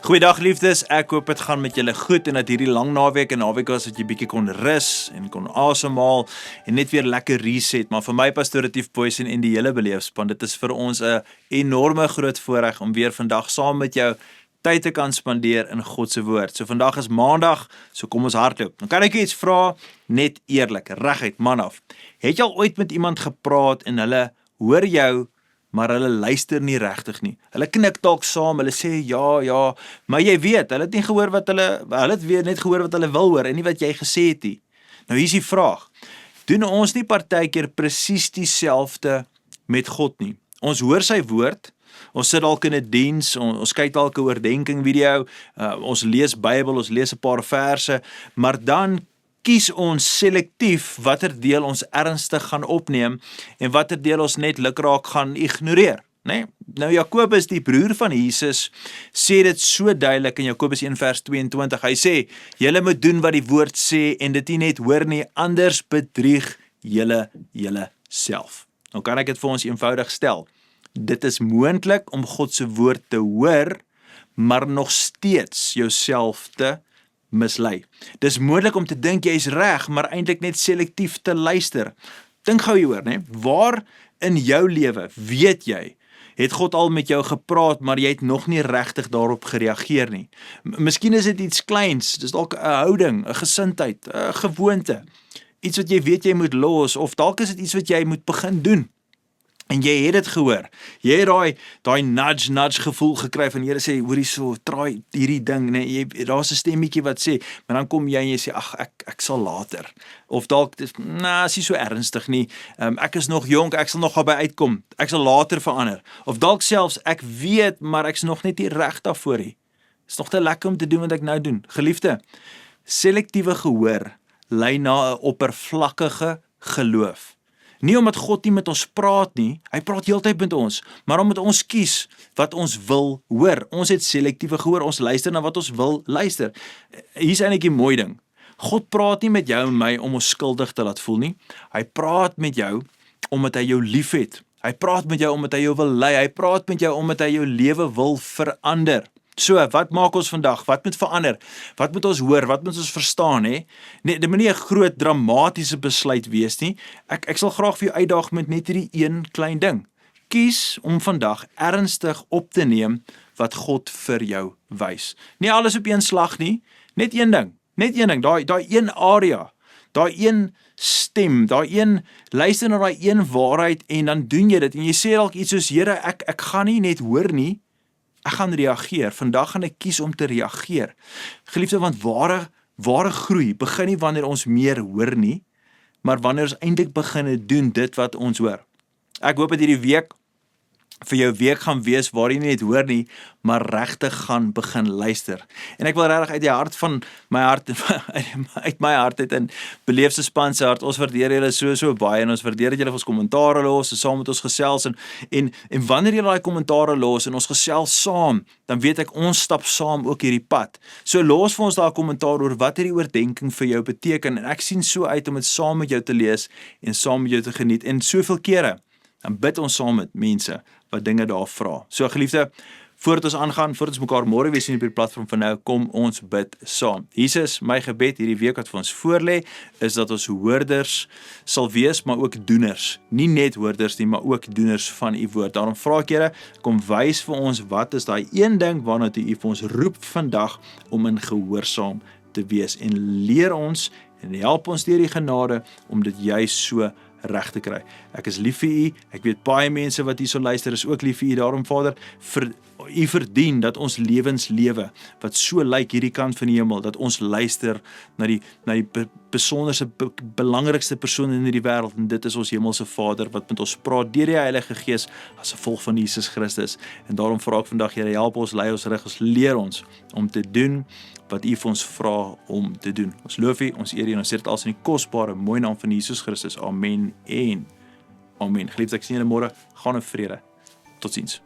Goeiedag liefdes, ek hoop het gaan met julle goed en dat hierdie lang naweek en naweek was dat jy bietjie kon rus en kon asemhaal en net weer lekker reset, maar vir my Pastoor Tief Boysen en die hele beleefspan, dit is vir ons 'n enorme groot voorreg om weer vandag saam met jou tyd te kan spandeer in God se woord. So vandag is Maandag, so kom ons hardloop. Dan kan ek iets vra, net eerlik, reguit man af. Het jy al ooit met iemand gepraat en hulle hoor jou, maar hulle luister nie regtig nie. Hulle knik dalk saam, hulle sê ja, maar jy weet, hulle het nie gehoor wat hulle het weer net gehoor wat hulle wil hoor en nie wat jy gesê het nie. Nou hier is die vraag. Doen ons nie partykeer presies dieselfde met God nie? Ons hoor sy woord, ons sit dalk in 'n diens, ons kyk dalk 'n oordenking video, ons lees Bybel, ons lees 'n paar verse, maar dan kies ons selektief watter deel ons ernstig gaan opneem en watter deel ons net lukraak gaan ignoreer. Nee? Nou Jakobus, die broer van Jesus, sê dit so duidelik in Jakobus 1 vers 22. Hy sê, julle moet doen wat die woord sê en dit nie net hoor nie, anders bedrieg julle self. Nou kan ek dit vir ons eenvoudig stel. Dit is moontlik om God se woord te hoor, maar nog steeds jouself te mislei. Dis moontlik om te dink jy is reg, maar eintlik net selektief te luister. Dink gou hieroor, né? Waar in jou lewe weet jy, het God al met jou gepraat, maar jy het nog nie regtig daarop gereageer nie. Miskien is dit iets kleins, dis dalk 'n houding, 'n gesindheid, 'n gewoonte, iets wat jy weet jy moet los, of dalk is dit iets wat jy moet begin doen. En jy het dit gehoor. Jy het daai nudge gevoel gekry van Here sê, hoorie so, traai hierdie ding, nee, daar's 'n stemmetjie wat sê, maar dan kom jy en jy sê, ag, ek sal later. Of dalk dis, is nie so ernstig nie. Ek is nog jonk, ek sal nog daarby uitkom. Ek sal later verander. Of dalk selfs ek weet, maar ek's nog net nie reg daarvoor nie. Is nog te lekker om te doen wat ek nou doen. Geliefde, selektiewe gehoor lei na 'n oppervlakkige geloof. Nie omdat God nie met ons praat nie, hy praat heeltyd met ons, maar omdat ons kies wat ons wil hoor. Ons het selektiewe gehoor, ons luister na wat ons wil luister. Hier is eintlik 'n mooi ding. God praat nie met jou en my om ons skuldig te laat voel nie. Hy praat met jou omdat hy jou liefhet. Hy praat met jou omdat hy jou wil lei. Hy praat met jou omdat hy jou lewe wil verander. So, wat maak ons vandag? Wat moet verander? Wat moet ons hoor? Wat moet ons verstaan? Nee, dit moet nie 'n groot dramatiese besluit wees nie. Ek sal graag vir jou uitdaag met net hierdie een klein ding. Kies om vandag ernstig op te neem wat God vir jou wys. Nie alles op een slag nie, net een ding. Net een ding, daai een area, daai een stem, daai een, luister na daai een waarheid en dan doen jy dit. En jy sê dalk iets soos, Here, ek gaan nie net hoor nie, ek gaan reageer. Vandag gaan ek kies om te reageer. Geliefde, want ware groei begin nie wanneer ons meer hoor nie, maar wanneer ons eintlik begin doen dit wat ons hoor. Ek hoop dat hierdie week vir jou week gaan wees waar jy nie net hoor nie, maar regtig gaan begin luister. En ek wil regtig uit die hart van my hart, uit my hart uit in Beleefse span se hart, ons waardeer julle so baie en ons waardeer dat julle vir ons kommentare los en saam met ons gesels en wanneer julle daai kommentare los en ons gesels saam, dan weet ek ons stap saam ook hierdie pad. So los vir ons daai kommentaar oor wat hierdie oordenking vir jou beteken en ek sien so uit om dit saam met jou te lees en saam met jou te geniet en soveel kere dan bid ons saam met mense wat dinge daar vra. So geliefde, voordat ons aangaan, voordat ons mekaar môre weer sien op die platform van nou, kom ons bid saam. Jesus, my gebed hierdie week wat vir ons voorlê, is dat ons hoorders sal wees, maar ook doeners. Nie net hoorders nie, maar ook doeners van u woord. Daarom vra ek, Here, kom wys vir ons wat is daai een ding waarna u vir ons roep vandag om in gehoorsaam te wees. En leer ons en help ons deur die genade om dit juis so reg te kry. Ek is lief vir u, ek weet baie mense wat hierso luister is ook lief vir u, daarom Vader, u verdien dat ons lewens lewe, wat so lyk hierdie kant van die hemel, dat ons luister na die besonderste, belangrikste persoon in hierdie wêreld, en dit is ons hemelse Vader, wat met ons praat deur die Heilige Gees, as gevolg van Jesus Christus, en daarom vra ek vandag, Here, help ons, lei ons rig, ons leer ons, om te doen, wat u vir ons vra om te doen. Ons loof u, ons eer u, en ons sê dit als in die kosbare, mooi naam van Jesus Christus. Amen en amen. Geliefdes, ek sien julle môre, gaan in vrede. Totsiens.